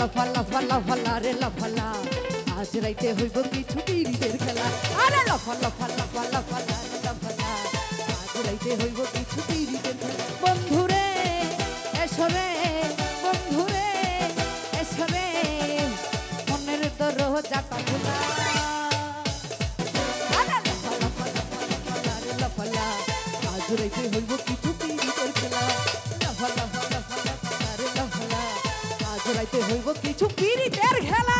লাফালা ফালা ফালা রে লাফালা আজ রাইতে হইব কিছু পীরিতের খেলা আরে লাফালা ফালা ফালা ফালা রে লাফালা আজ রাইতে হইব কিছু পীরিতের খেলা বন্ধুরে এসরে বন্ধুরে এসরে মনের দরজাটা খোলা আরে লাফালা ফালা ফালা ফালা রে লাফালা আজ রাইতে হইব কিছু পীরিতের খেলা লাফালা ফালা ফালা ফালা রে লাফালা আজ রাইতে হইব কিছু পীরিতের খেলা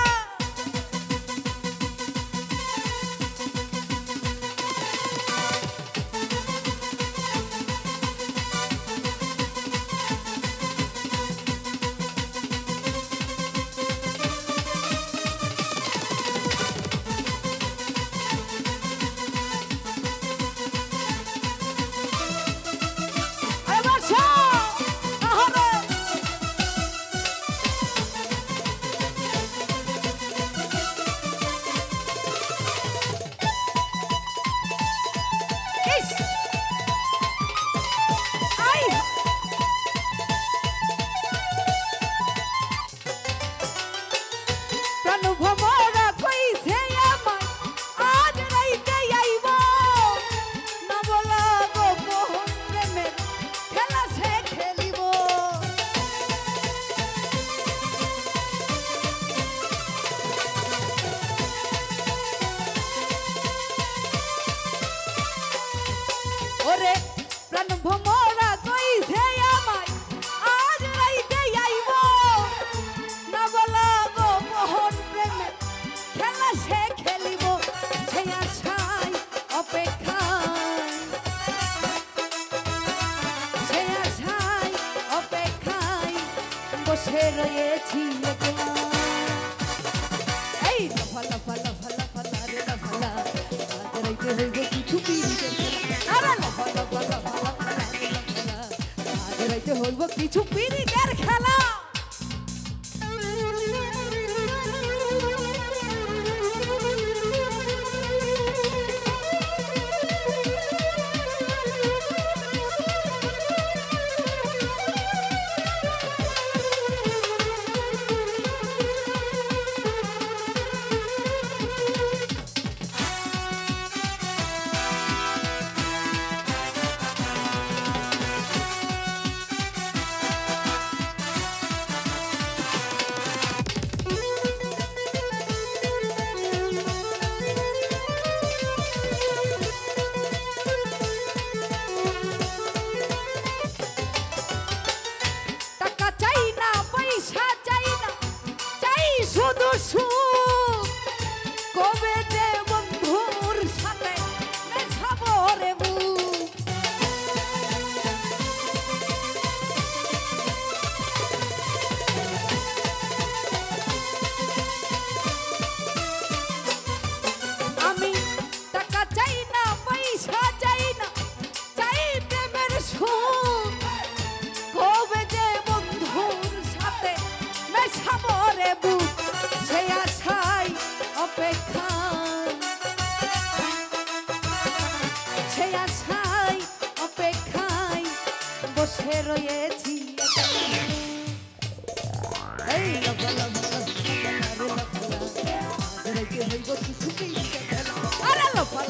ওরে প্রাণ ভোমরা কইছে আমায় আজ রাইতে আইব না বলা গো মোহন প্রেমে খেলা সে খেলিব সে আশায় অপেক্ষায় সে আশায় অপেক্ষায় বসে রয়েছি একলা এই লাফা লাফা লাফা লাফা রে লাফা আজ রাইতে হইব কিছু পীরিতের হইব কিছু পীরিতের খেলা শুধু সুখ কবে যে বন্ধুর সাথে মেশাবো রে বুক আমি টাকা চাই না পয়সা চাই না চাই প্রেমের সুখ কবে যে বন্ধুর সাথে মেশাবো রে বুক বসে রয়েছি এই লাফা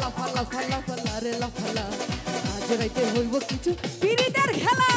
লাফা লাফা রে লাফা আজ রাইতে হইব কিছু পীরিতের খেলা